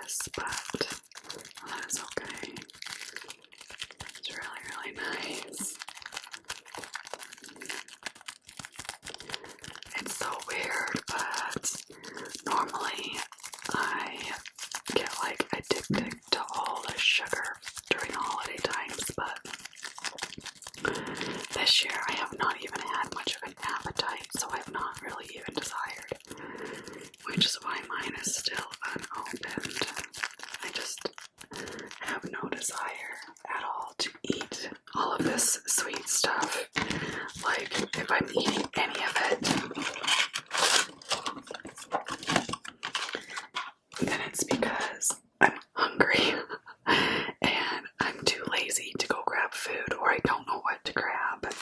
this, but that's okay. It's really, really nice. It's so weird, but normally I get like addicted to all the sugar during the holiday times, but this year I have not even had much of an appetite, so I've not really even desired, which is why mine is still unopened. I just have no desire at all to eat all of this sweet stuff. Like, if I'm eating any of it, then it's because I'm hungry and I'm too lazy to go grab food, or I don't know what to grab.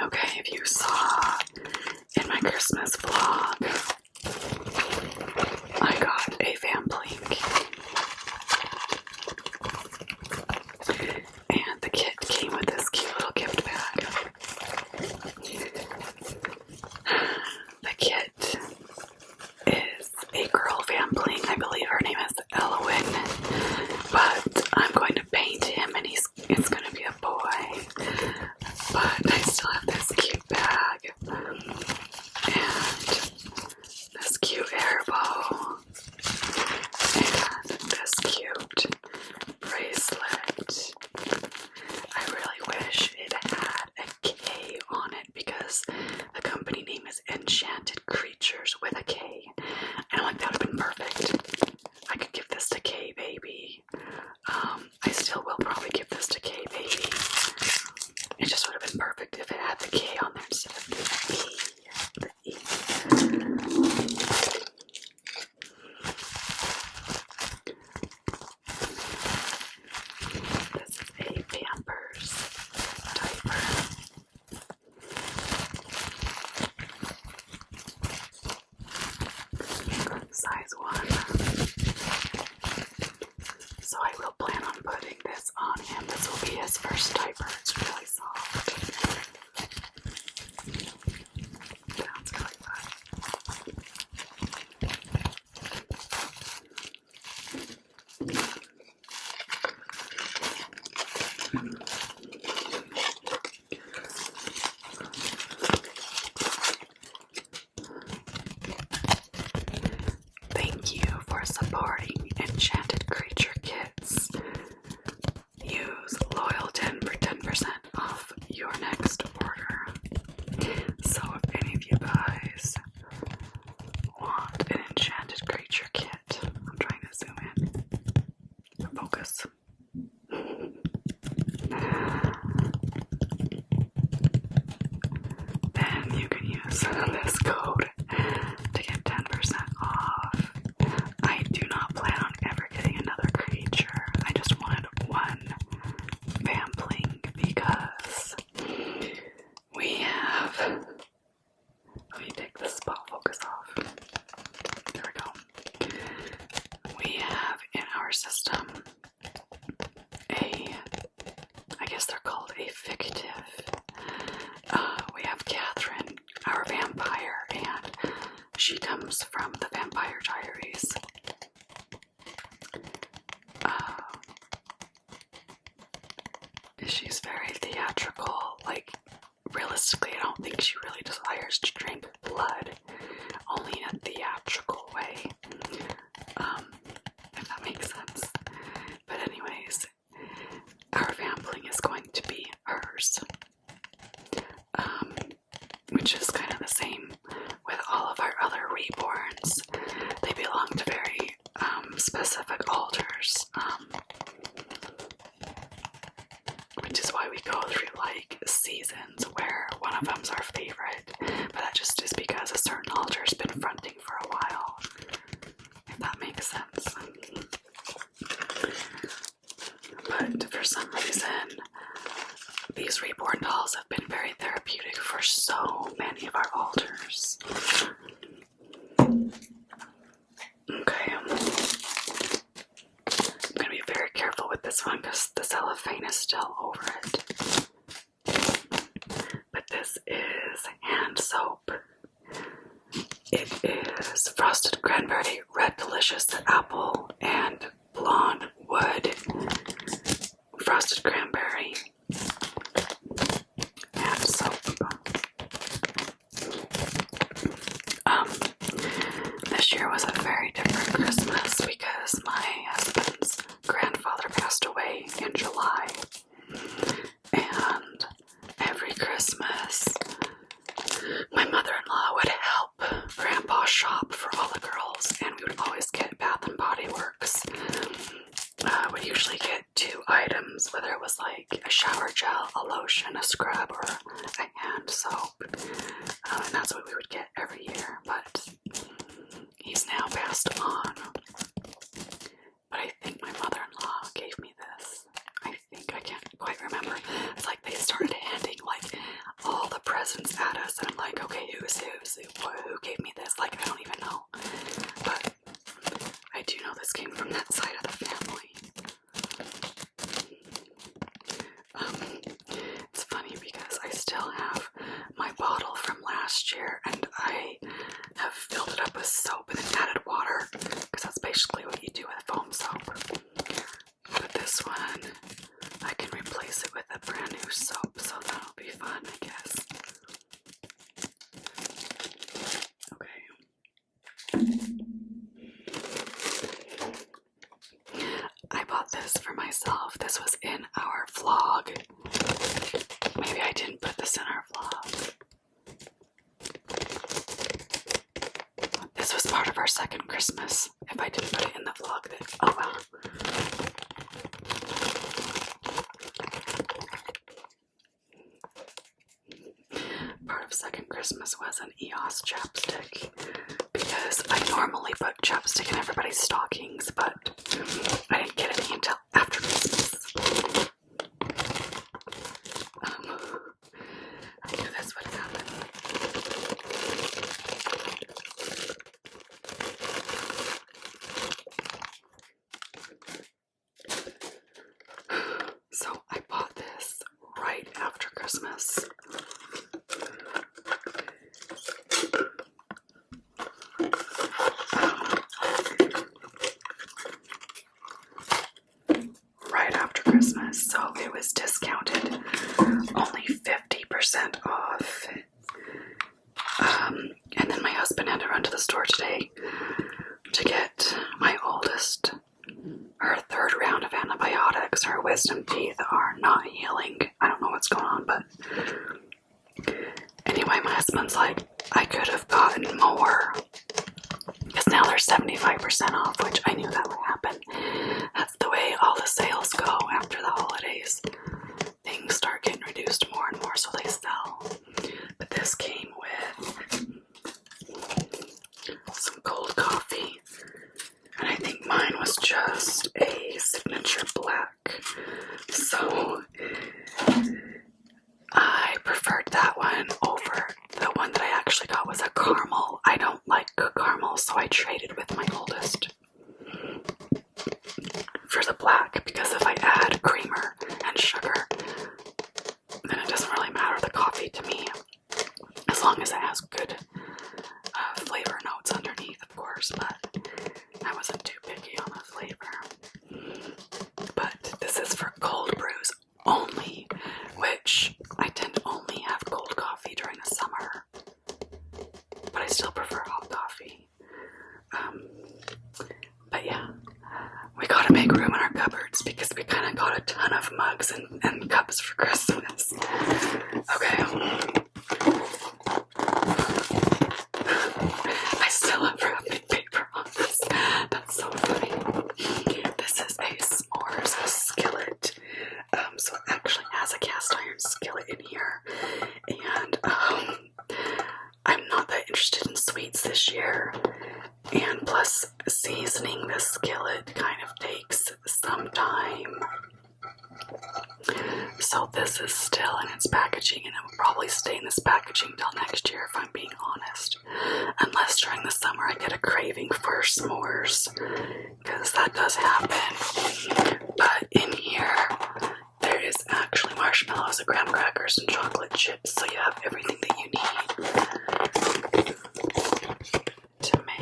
Okay, if you saw in my Christmas vlog, I got a Van Blink, and the kit came with this cute little gift bag. The kit is a girl Van Blink. I believe her name is Elowen, but I'm going to paint him and it's going to be a boy. But I still have this cute bag and this cute hair bow and this cute bracelet. I really wish it had a K on it because the company name is Enchanted Creatures with a K. And I'm like, that would have been perfect. I could give this to K Baby. I still will probably give this to K Baby. It just would have been perfect if it had the K on there instead of the E. The E. This is a Pampers diaper. Size 1. So I will plan on putting this on him. This will be his first diaper. It's really soft. Sounds really fun. Thank you for supporting Enchanted Creature Kits. Use Loyal 10 for 10% off your next order. So if any of you guys want an Enchanted Creature Kit, I'm trying to zoom in. Focus. Then you can use this code to get 10% off. I do not plan on ever getting another creature. I just wanted one Van Blink because we have, let me take the spot focus off. There we go. We have in our system I guess they're called a fictive. We have Catherine, our vampire, and she comes from the Vampire Diaries. She's very theatrical. Like, realistically, I don't think she really desires to drink blood. is frosted cranberry, red delicious apple, and blonde wood frosted cranberry and soap. This year was a very different Christmas because my husband's grandfather passed away in July. And every Christmas, my mother-in-law would help Grandpa shop for all the girls, and we would always get Bath and Body Works. We'd usually get 2 items, whether it was like a shower gel, a lotion, a scrub, or a hand soap. And that's what we would get every year, but he's now passed on. But I think my mother-in-law gave me this. I can't quite remember. It's like they started handing like all the presents at us, and I'm like, okay, who gave me this? Like, I don't even know. But I do know this came from that side of the family. It's funny because I still have my bottle from last year, and I have filled it up with soap and then added water, because that's basically what you do with foam soap. But this one, I can replace it with a brand new soap, so that'll be fun, I guess. Okay. I bought this for myself. This was in our vlog. Maybe I didn't put this in our vlog. This was part of our second Christmas. If I didn't put it in the vlog, then oh well. Part of second Christmas was an EOS chapstick, because I normally put chapstick in everybody's stockings, but I didn't get any until after Christmas. I knew this would happen. So I bought this right after Christmas. Christmas, so it was discounted, only 50% off. And then my husband had to run to the store today to get my oldest her 3rd round of antibiotics. Her wisdom teeth are not healing. I don't know what's going on, but anyway, my husband's like, I could have gotten more, because now they're 75% off, which I knew that would happen. That's the way all the sales go after the holidays. Things start getting reduced more and more, so they sell. But this came with some cold coffee, and I think mine was just a signature black. So I preferred that one over the one that I actually got was a caramel. I don't like caramel, so I traded with my oldest for the black, because if I add creamer and sugar, then it doesn't really matter the coffee to me, as long as it has good flavor notes underneath, of course, but I wasn't too picky on the flavor. But this is for cold brews only, which I tend to only have cold coffee during the summer, but I still prefer hot coffee. But yeah, we gotta make room in our cupboards because we kind of got a ton of mugs and cups for Christmas. Okay. I still have wrapping paper on this. That's so funny. This is a s'mores skillet. So it actually has a cast iron skillet in here. And I'm not that interested in sweets this year. And plus, seasoning this skillet kind of takes some time. So this is still in its packaging, and it will probably stay in this packaging till next year if I'm being honest. Unless during the summer I get a craving for s'mores, because that does happen. But in here, there is actually marshmallows and graham crackers and chocolate chips, so you have everything that you need to make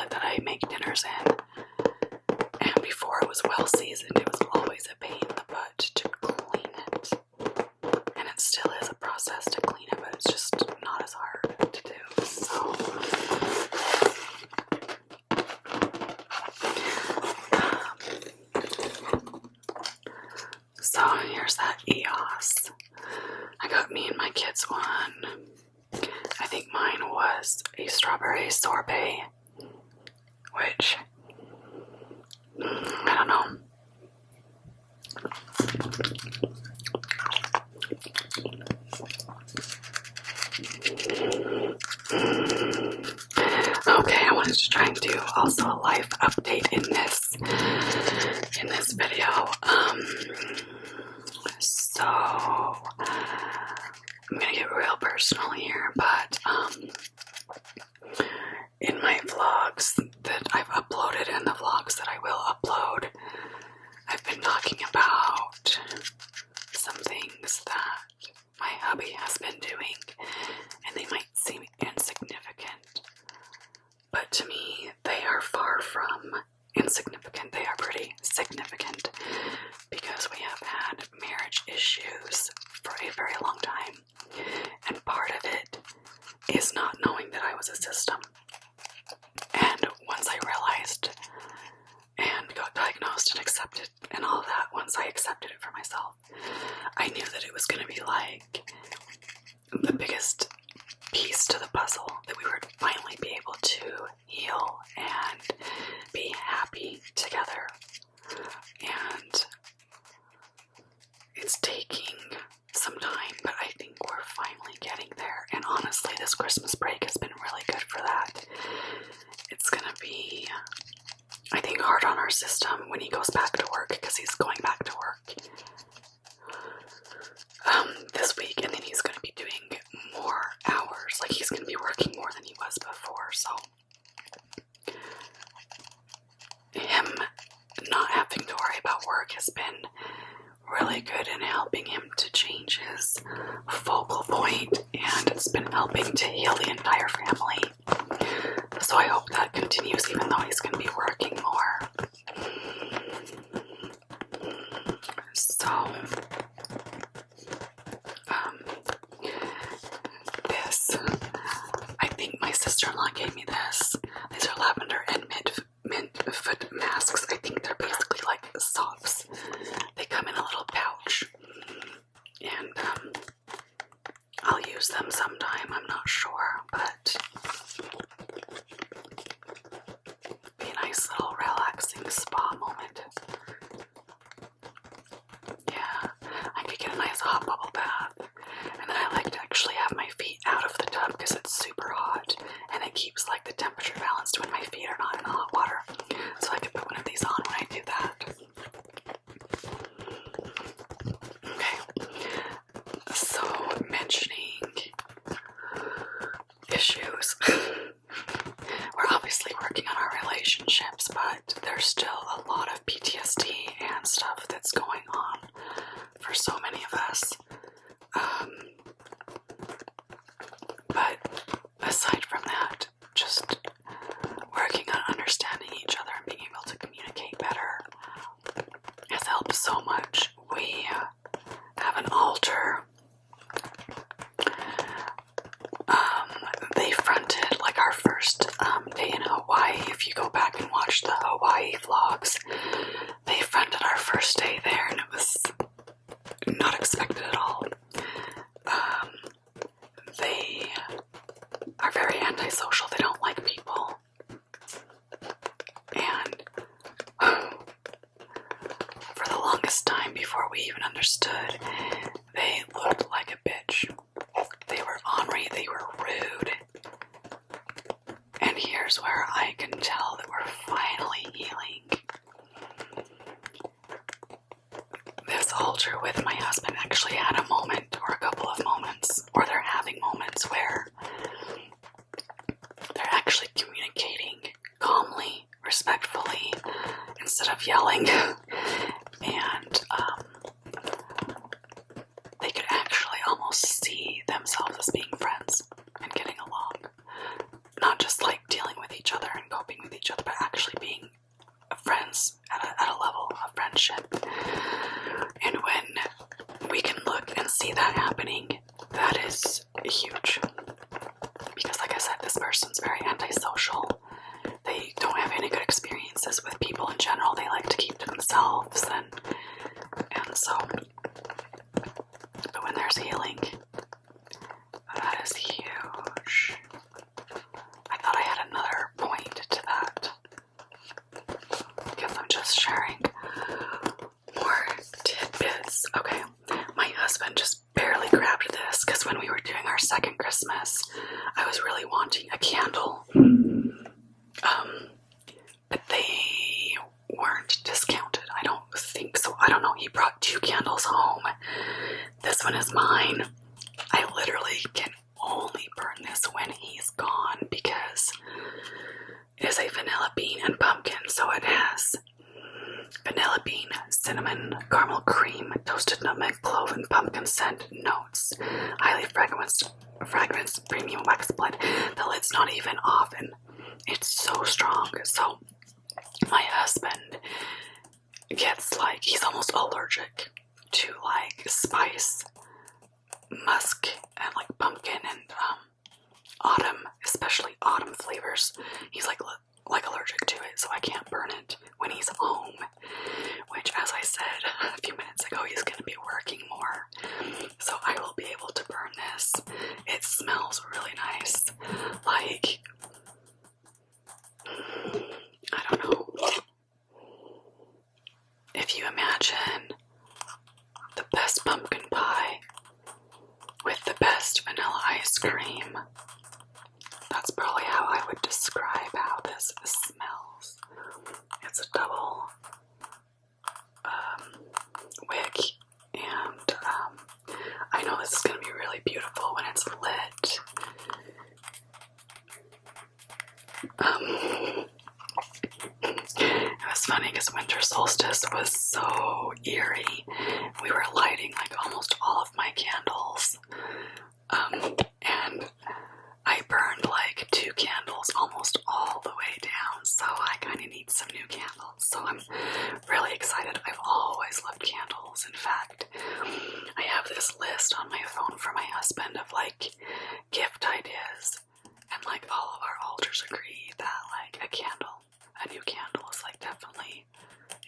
that I make dinners in. And before it was well seasoned, it was always a pain in the butt to clean it. And it still is a process to clean it, but it's just not as hard to do. So here's that EOS. I got me and my kids one. I think mine was a strawberry sorbet, which, I don't know. Okay, I wanted to try and do also a life update in this video. So I'm gonna get real personal here, but in my vlogs that I've uploaded and the vlogs that I will upload, I've been talking about some things that my hubby has been doing, and they might seem insignificant, but to me they are far from insignificant. They are pretty significant because we have had marriage issues for a very long time, and part of it is not knowing that I was a system. And once I realized and got diagnosed and accepted and all that, once I accepted it for myself, I knew that it was going to be like the biggest piece to the puzzle, that we would finally be able to heal and be happy together. And it's taking some time, but I think we're finally getting there. And honestly, this Christmas break has been really good for that. It's gonna be, I think, hard on our system when he goes back to work, because he's going back to work this week, and then he's gonna be doing more hours. Like, he's gonna be working more than he was before. So him not having to worry about work has been really good in helping him to change his focal point, and it's been helping to heal the entire family. So I hope that continues, even though he's going to be working more. So, this, I think my sister-in-law gave me this. These are lavender and mint foot masks. I think they're basically like socks. They come in a little pouch, and I'll use them sometime. I'm not sure, but be a nice little relaxing spa moment. Yeah, I could get a nice hot bubble bath, and then I like to actually have my feet out of the tub because it's super hot, and it keeps like the temperature balanced when my feet are not in the hot water. So I could put one of these on when I do that. Okay, so mentioning issues, we're obviously working on our relationships, but there's still a lot of PTSD and stuff that's going on for so many of us. But aside from that, just working on understanding each other and being able to communicate better has helped so much. We have an altar. They fronted like our first day in Hawaii. If you go back and watch the Hawaii vlogs, they fronted our first day there, and it was not expected at all. They are very antisocial. They don't like people. And for the longest time, before we even understood, they looked like a bitch. They were ornery, they were rude. And here's where I can tell that we're finally healing. This altar with my husband actually had a moment, or a couple of moments, or they're having moments where they're actually communicating calmly, respectfully, instead of yelling. And they could actually almost see themselves as being friends and getting along, not just like dealing with each other and coping with each each other, but actually being friends at a level of friendship. And when we can look and see that happening, that is huge. Because like I said, this person's very antisocial. They don't have any good experiences with people in general. They like to keep to themselves, and so, but when there's healing, that is huge. I thought I had another point to that, because I'm just sharing more tidbits. Okay, my husband just barely grabbed this, because when we were doing our second Christmas, I was really wanting a candle. But they weren't discounted. I don't think so. I don't know. He brought 2 candles home. This one is mine. I literally can only burn this when he's gone because it is a vanilla bean and pumpkin. So it has vanilla bean, cinnamon, caramel cream, toasted nutmeg, clove, and pumpkin scent notes. Highly fragranced premium wax blend. The lid's not even off, and it's so strong. So my husband gets like, he's almost allergic to like spice, musk, and like pumpkin and autumn, especially autumn flavors. He's like allergic to it, so I can't burn it when he's home, which, as I said a few minutes ago, he's going to be working more, so I will be able to burn this. It smells really nice, like, I don't know, if you imagine the best pumpkin pie with the best vanilla ice cream, that's probably how I would describe how this smells. It's a double wick, and I know this is going to be really beautiful when it's lit. It was funny because winter solstice was so eerie. We were lighting like almost all of my candles, and I burned like 2 candles almost all the way down, so I kind of need some new candles. So I'm really excited. I've always loved candles. In fact, I have this list on my phone for my husband of like gift ideas, and like all of our altars agree that like a new candle is like definitely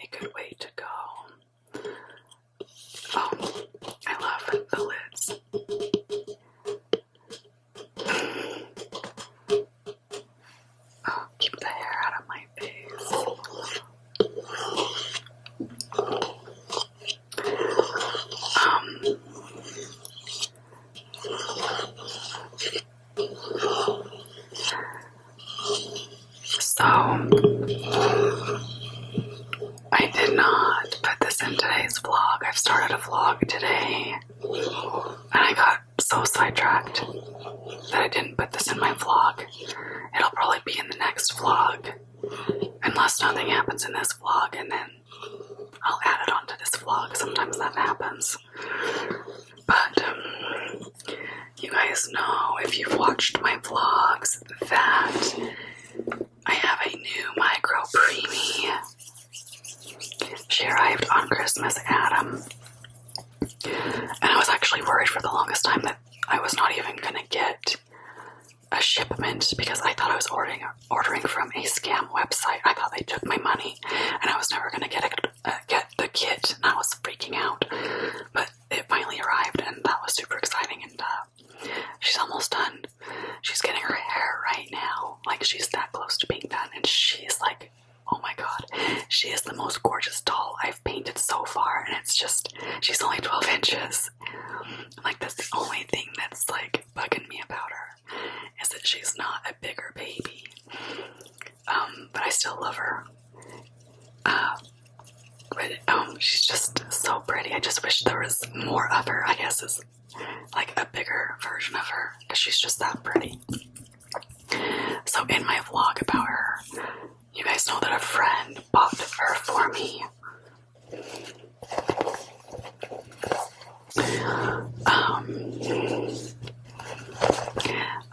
a good way to go. Oh, I love the lids. Oh, keep the hair out of my face. So, I did not put this in today's vlog. I've started a vlog today, and I got so sidetracked that I didn't put this in my vlog. It'll probably be in the next vlog, unless nothing happens in this vlog, and then I'll add it onto this vlog. Sometimes that happens. But you guys know, if you've watched my vlogs, that I have a new micro preemie. She arrived on Christmas Adam, and I was actually worried for the longest time that I was not even gonna get a shipment because I thought I was ordering from a scam website. I thought they took my money and I was never gonna get the kit, and I was freaking out. But it finally arrived, and that was super exciting. And she's almost done. She's getting her hair right now. Like, she's that close to being done, and she's like, oh my god, she is the most gorgeous doll I've painted so far, and it's just, she's only 12 inches. Like, that's the only thing that's like bugging me about her, is that she's not a bigger baby. But I still love her. But she's just so pretty. I just wish there was more of her. I guess is like a bigger version of her, because she's just that pretty. So in my vlog about her, you guys know that a friend bought her for me.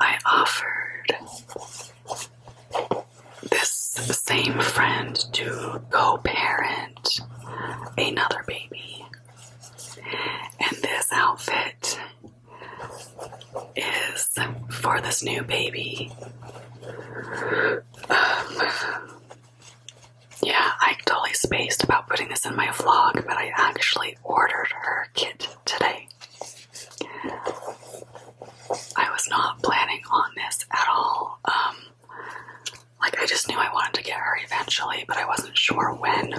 I offered this same friend to co-parent another baby. And this outfit is for this new baby. Yeah, I totally spaced about putting this in my vlog, but I actually ordered her kit today. I was not planning on this at all. I just knew I wanted to get her eventually, but I wasn't sure when.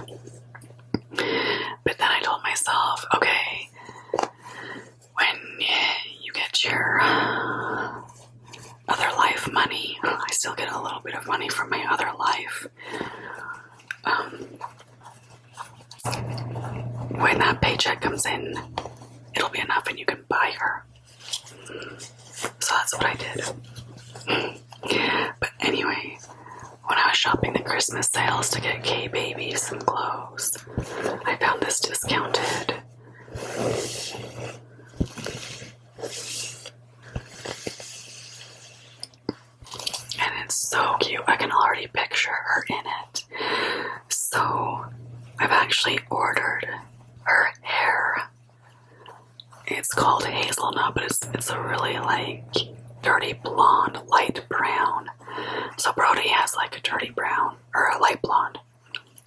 But then I told myself, okay, when you get your other life money, I still get a little bit of money from my other life. When that paycheck comes in, it'll be enough and you can buy her. So that's what I did. But anyway, when I was shopping the Christmas sales to get K-Baby some clothes, I found this discounted. And it's so cute. I can already picture her in it. So I've actually ordered her hair. It's called hazelnut, but it's a really dirty blonde, light brown. So Brody has a dirty brown or a light blonde,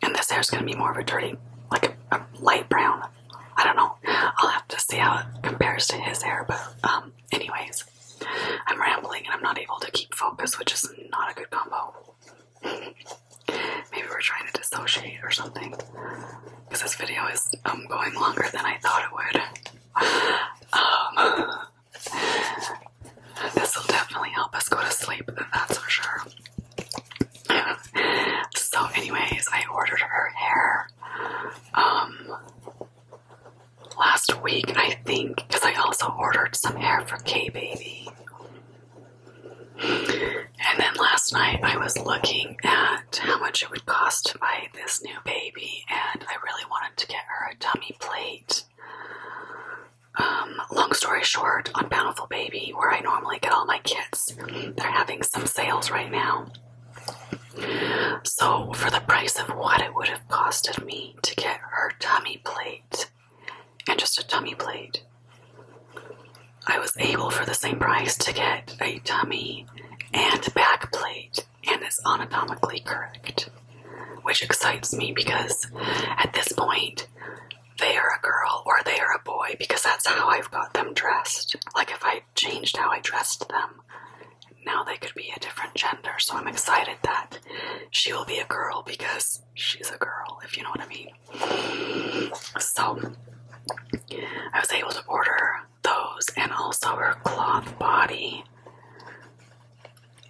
and this hair's gonna be more of a dirty, a light brown. I don't know. I'll have to see how it compares to his hair. But anyways, I'm rambling and I'm not able to keep focus, which is not a good combo. Maybe we're trying to dissociate or something, because this video is going longer than I thought it would. This will definitely help us go to sleep, that's for sure. So anyways, I ordered her hair last week, I think, because I also ordered some hair for K-Baby. And then last night I was looking at how much it would cost to buy this new baby, and I really wanted to get her a tummy plate. Long story short, on Bountiful Baby, where I normally get all my kits, they're having some sales right now. So for the price of what it would have costed me to get her tummy plate, and just a tummy plate, I was able for the same price to get a tummy and back plate, and it's anatomically correct, which excites me because at this point they are a girl or they are a boy, because that's how I've got them dressed. If I changed how I dressed them, now they could be a different gender. So I'm excited that she will be a girl because she's a girl, if you know what I mean. So I was able to order those and also her cloth body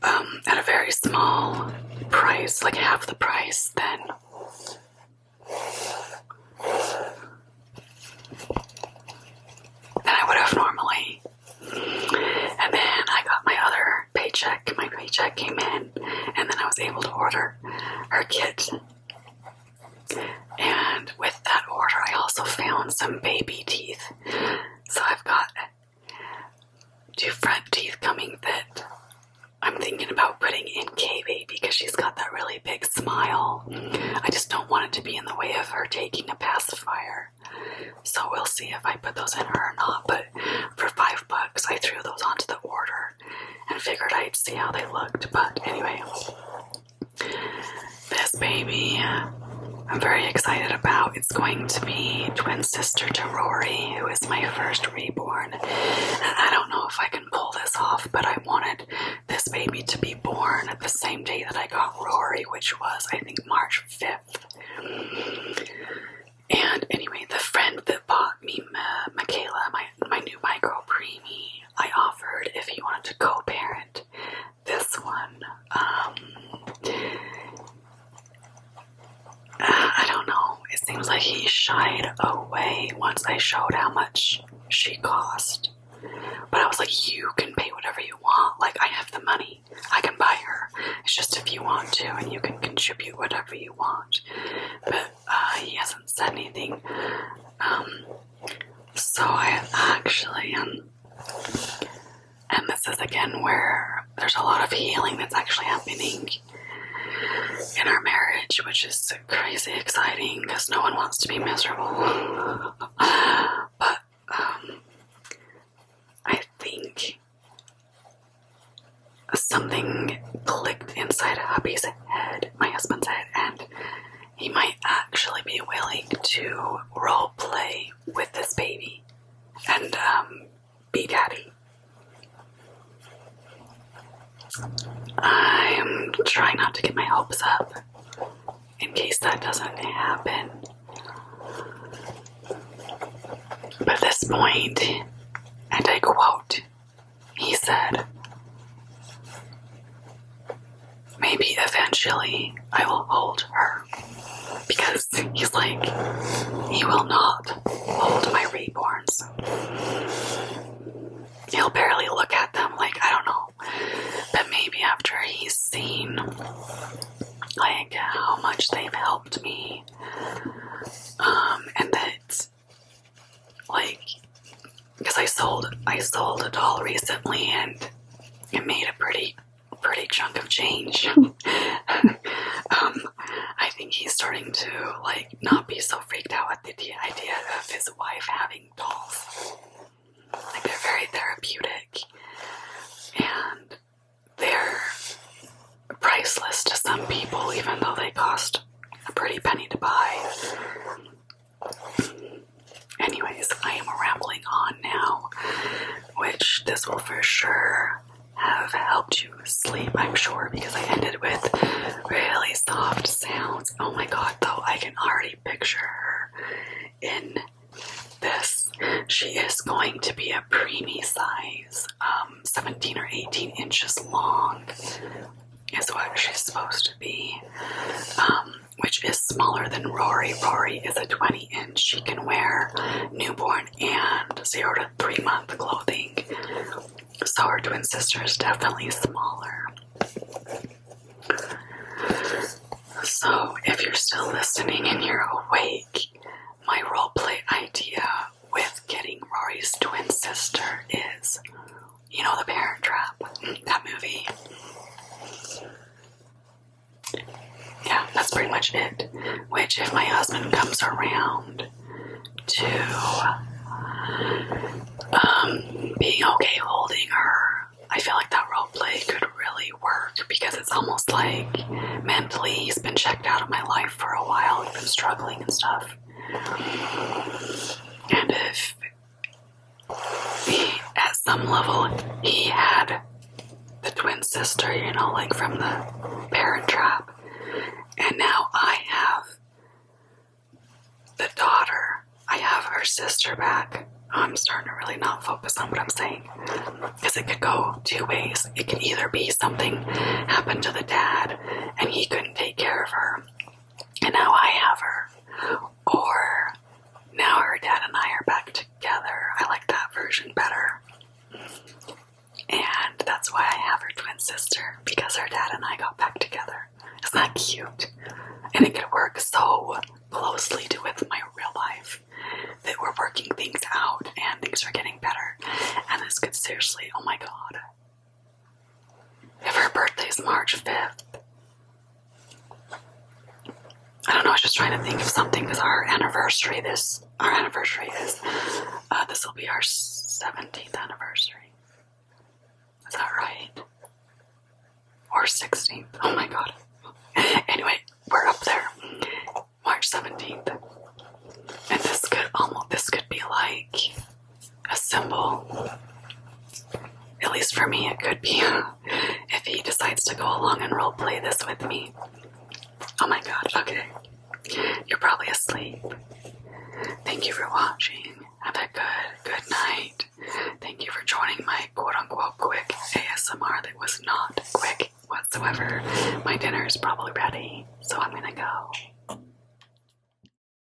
at a very small price, half the price than I would have normally. And then I got my other paycheck. My paycheck came in, and then I was able to order her kit. And with that order, I also found some baby teeth. So I've got 2 front teeth coming that I'm thinking about putting in K-Baby because she's got that really big smile. I just don't want it to be in the way of her taking a pacifier. So we'll see if I put those in her or not. But for $5, I threw those onto the order and figured I'd see how they looked. But anyway, this baby I'm very excited about. It's going to be twin sister to Rory, who is my first reborn. And I don't know if I can pull this off, but I wanted this baby to be born at the same day that I got Rory, which was, I think, March 5th. And anyway, the friend that bought me Michaela, my new micro preemie, I offered if he wanted to co-parent this one. I don't know. It seems like he shied away once I showed how much she cost. But I was like, you can pay whatever you want. I have the money. I can buy her. It's just if you want to, and you can contribute whatever you want. But he hasn't said anything. So I actually, and this is again where there's a lot of healing that's actually happening. in our marriage, which is crazy exciting because no one wants to be miserable. But I think something clicked inside hubby's head, my husband's head, and he might actually be willing to role play with this baby and be daddy. I'm trying not to get my hopes up in case that doesn't happen. But at this point, and I quote, he said, maybe eventually I will hold her. Because he's like, he will not hold my reborns. He'll barely look at them, like, I don't know. But maybe after he's seen, like, how much they've helped me, and that, like, because I sold a doll recently, and it made a pretty chunk of change. I think he's starting to, like, not be so freaked out at the idea of his wife having dolls. Like, they're very therapeutic, and they're priceless to some people, even though they cost a pretty penny to buy. Anyways, I am rambling on now, which this will for sure have helped you sleep, I'm sure, because I ended with really soft sounds. Oh my god, though, I can already picture her in this. She is going to be a preemie size, 17 or 18 inches long is what she's supposed to be, which is smaller than Rory. Rory is a 20-inch. She can wear newborn and 0 to 3 month clothing. So her twin sister is definitely smaller. So if you're still listening and you're awake, my roleplay idea with getting Rory's twin sister is, you know, The Parent Trap, that movie. Yeah, that's pretty much it. Which, if my husband comes around to being okay holding her, I feel like that roleplay could really work, because it's almost like mentally he's been checked out of my life for a while. He's been struggling and stuff. And if at some level he had the twin sister, you know, like from The Parent Trap, and now I have the daughter, I have her sister back. I'm starting to really not focus on what I'm saying, because it could go two ways. It could either be something happened to the dad and he couldn't take care of her, and now I have her, or now her dad and I are back together. I like that version better. And that's why I have her twin sister, because her dad and I got back together. Isn't that cute? And it could work so closely with my real life that we're working things out and things are getting better. And this could seriously, oh my god. If her birthday's March 5th, I don't know, I was just trying to think of something, because our anniversary is, this will be our 17th anniversary. Is that right? Or 16th? Oh my god. Anyway, we're up there. March 17th. And this could be like a symbol. At least for me, it could be. If he decides to go along and roleplay this with me. Oh my god, okay. You're probably asleep. Thank you for watching. Have a good night. Thank you for joining my quote-unquote quick ASMR that was not quick whatsoever. My dinner is probably ready, so I'm gonna go.